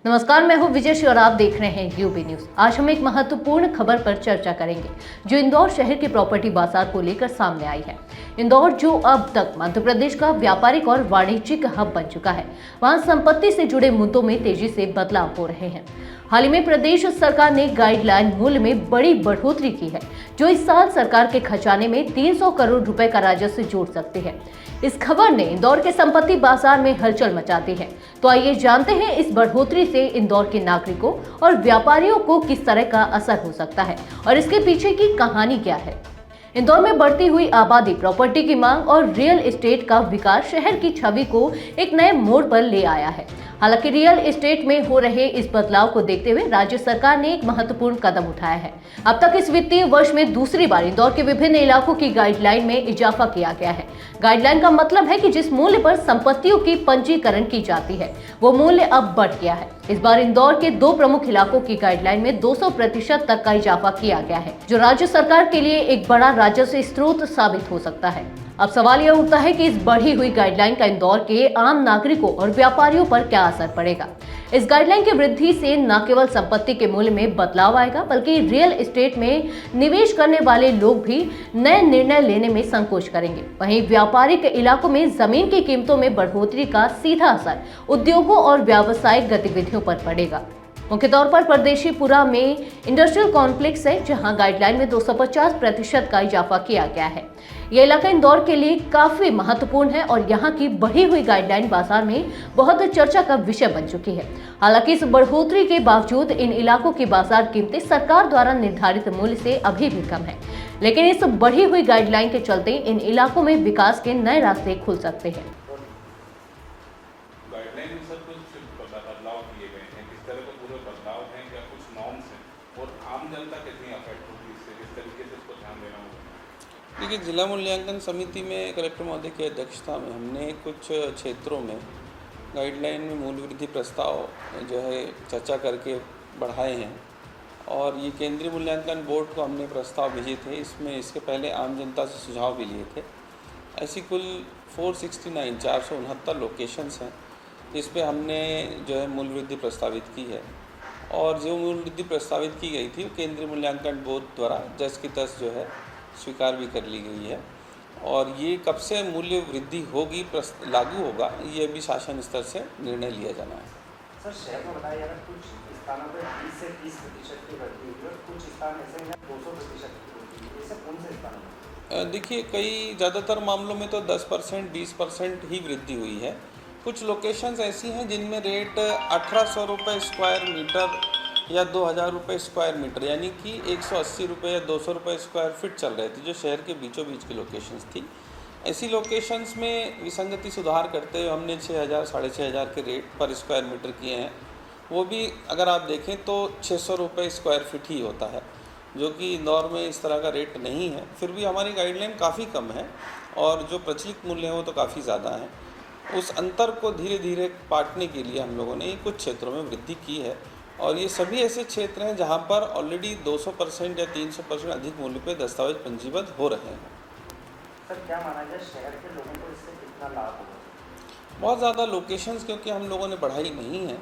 नमस्कार, मैं हूं विजय श्री और आप देख रहे हैं यूबी न्यूज। आज हम एक महत्वपूर्ण खबर पर चर्चा करेंगे जो इंदौर शहर के प्रॉपर्टी बाजार को लेकर सामने आई है। इंदौर जो अब तक मध्य प्रदेश का व्यापारिक और वाणिज्यिक हब बन चुका है, वहां संपत्ति से जुड़े मुद्दों में तेजी से बदलाव हो रहे हैं। हाल ही में प्रदेश सरकार ने गाइडलाइन मूल्य में बड़ी बढ़ोतरी की है, जो इस साल सरकार के खजाने में 300 करोड़ रुपए का राजस्व जोड़ सकती है। इस खबर ने इंदौर के संपत्ति बाजार में हलचल मचा दी है। तो आइए जानते हैं इस बढ़ोतरी से इंदौर के नागरिकों और व्यापारियों को किस तरह का असर हो सकता है और इसके पीछे की कहानी क्या है। इंदौर में बढ़ती हुई आबादी, प्रॉपर्टी की मांग और रियल एस्टेट का विकास शहर की छवि को एक नए मोड़ पर ले आया है। हालांकि रियल एस्टेट में हो रहे इस बदलाव को देखते हुए राज्य सरकार ने एक महत्वपूर्ण कदम उठाया है। अब तक इस वित्तीय वर्ष में दूसरी बार इंदौर के विभिन्न इलाकों की गाइडलाइन में इजाफा किया गया है। गाइडलाइन का मतलब है कि जिस मूल्य पर संपत्तियों की पंजीकरण की जाती है, वो मूल्य अब बढ़ गया है। इस बार इंदौर के 2 प्रमुख इलाकों की गाइडलाइन में 200% तक का इजाफा किया गया है, जो राज्य सरकार के लिए एक बड़ा राजस्व स्रोत साबित हो सकता है। अब सवाल यह उठता है कि इस बढ़ी हुई गाइडलाइन का इंदौर के आम नागरिकों और व्यापारियों पर क्या असर पड़ेगा। इस गाइडलाइन की वृद्धि से न केवल संपत्ति के मूल्य में बदलाव आएगा, बल्कि रियल एस्टेट में निवेश करने वाले लोग भी नए निर्णय लेने में संकोच करेंगे। वहीं व्यापारिक इलाकों में जमीन की कीमतों में बढ़ोतरी का सीधा असर उद्योगों और व्यावसायिक गतिविधियों पर पड़ेगा। मुख्य तौर पर परदेशीपुरा में इंडस्ट्रियल कॉम्प्लेक्स है, जहां गाइडलाइन में 250% का इजाफा किया गया है। यह इलाका इंदौर के लिए काफी महत्वपूर्ण है और यहां की बढ़ी हुई गाइडलाइन बाजार में बहुत चर्चा का विषय बन चुकी है। हालांकि इस बढ़ोतरी के बावजूद इन इलाकों की बाजार कीमतें सरकार द्वारा निर्धारित मूल्य से अभी भी कम है, लेकिन इस बढ़ी हुई गाइडलाइन के चलते इन इलाकों में विकास के नए रास्ते खुल सकते हैं। देखिए, जिला मूल्यांकन समिति में कलेक्टर महोदय की अध्यक्षता में हमने कुछ क्षेत्रों में गाइडलाइन में मूल्य वृद्धि प्रस्ताव जो है चर्चा करके बढ़ाए हैं और ये केंद्रीय मूल्यांकन बोर्ड को हमने प्रस्ताव भेजे थे। इसमें इसके पहले आम जनता से सुझाव भी लिए थे। ऐसी कुल 469 लोकेशंस हैं जिस पे हमने जो है मूल्य वृद्धि प्रस्तावित की है और जो मूल्य वृद्धि प्रस्तावित की गई थी वो केंद्रीय मूल्यांकन बोर्ड द्वारा जस की तस जो है स्वीकार भी कर ली गई है। और ये कब से मूल्य वृद्धि होगी, लागू होगा, ये भी शासन स्तर से निर्णय लिया जाना है। सर, शहर में बताया जा रहा है कुछ स्थानों पर 20 से 30% की वृद्धि हुई है, कुछ स्थान ऐसे हैं 200% की वृद्धि हुई है। ऐसे कौन से स्थान हैं? देखिए, कई ज़्यादातर मामलों में तो 10% 20% ही वृद्धि हुई है। कुछ लोकेशंस ऐसी हैं जिनमें रेट 1800 रुपये स्क्वायर मीटर या 2000 रुपये स्क्वायर मीटर यानी कि 180 रुपये या 200 रुपये स्क्वायर फीट चल रहे थे, जो शहर के बीचों बीच की लोकेशंस थी। ऐसी लोकेशंस में विसंगति सुधार करते हुए हमने 6000 6500 के रेट पर स्क्वायर मीटर किए हैं। वो भी अगर आप देखें तो 600 रुपये स्क्वायर फीट ही होता है, जो कि इंदौर में इस तरह का रेट नहीं है। फिर भी हमारी गाइडलाइन काफ़ी कम है और जो प्रचलित मूल्य हैं वो तो काफ़ी ज़्यादा हैं। उस अंतर को धीरे धीरे पाटने के लिए हम लोगों ने कुछ क्षेत्रों में वृद्धि की है और ये सभी ऐसे क्षेत्र हैं जहां पर ऑलरेडी 200% या 300% अधिक मूल्य पे दस्तावेज पंजीबद्ध हो रहे हैं। सर, क्या माना जाए शहर के लोगों को इससे कितना लाभ होगा? बहुत ज़्यादा लोकेशंस क्योंकि हम लोगों ने बढ़ाई नहीं है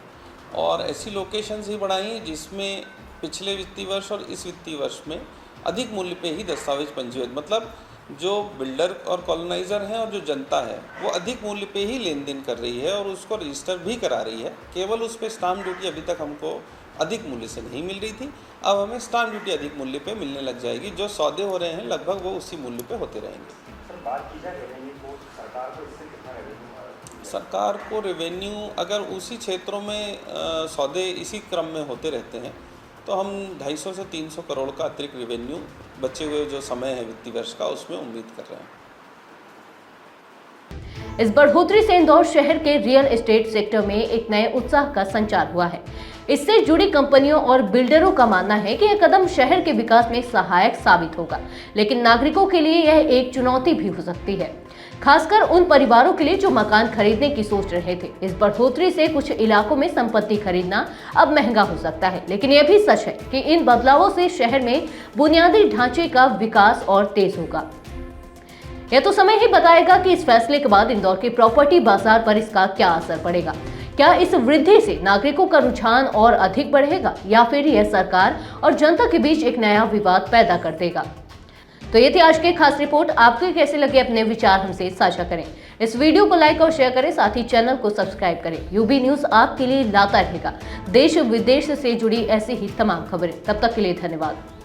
और ऐसी लोकेशंस ही बढ़ाई हैं जिसमें पिछले वित्तीय वर्ष और इस वित्तीय वर्ष में अधिक मूल्य पे ही दस्तावेज पंजीबद्ध, मतलब जो बिल्डर और कॉलोनाइज़र हैं और जो जनता है वो अधिक मूल्य पे ही लेन देन कर रही है और उसको रजिस्टर भी करा रही है। केवल उस पर स्टाम्प ड्यूटी अभी तक हमको अधिक मूल्य से नहीं मिल रही थी, अब हमें स्टाम्प ड्यूटी अधिक मूल्य पे मिलने लग जाएगी। जो सौदे हो रहे हैं लगभग वो उसी मूल्य पे होते रहेंगे। सर, बात की जाए रेवेन्यू को, सरकार को इससे कितना रेवेन्यू? सरकार को रेवेन्यू अगर उसी क्षेत्रों में सौदे इसी क्रम में होते रहते हैं तो हम 250 से 300 करोड़ का अतिरिक्त रेवेन्यू बचे हुए जो समय है वित्तीय वर्ष का उसमें उम्मीद कर रहे हैं। इस बढ़ोतरी से इंदौर शहर के रियल एस्टेट सेक्टर में एक नए उत्साह का संचार हुआ है। इससे जुड़ी कंपनियों और बिल्डरों का मानना है कि यह कदम शहर के विकास में सहायक साबित होगा, लेकिन नागरिकों के लिए यह एक चुनौती भी हो सकती है, खासकर उन परिवारों के लिए जो मकान खरीदने की सोच रहे थे। इस बढ़ोतरी से कुछ इलाकों में संपत्ति खरीदना अब महंगा हो सकता है, लेकिन यह भी सच है कि इन बदलावों से शहर में बुनियादी ढांचे का विकास और तेज होगा। यह तो समय ही बताएगा कि इस फैसले के बाद इंदौर के प्रॉपर्टी बाजार पर इसका क्या असर पड़ेगा। क्या इस वृद्धि से नागरिकों का रुझान और अधिक बढ़ेगा या फिर यह सरकार और जनता के बीच एक नया विवाद पैदा कर देगा? तो ये थी आज की खास रिपोर्ट। आपको कैसे लगे अपने विचार हमसे साझा करें। इस वीडियो को लाइक और शेयर करें, साथ ही चैनल को सब्सक्राइब करें। यूबी न्यूज आपके लिए लाता रहेगा देश विदेश से जुड़ी ऐसी ही तमाम खबरें। तब तक के लिए धन्यवाद।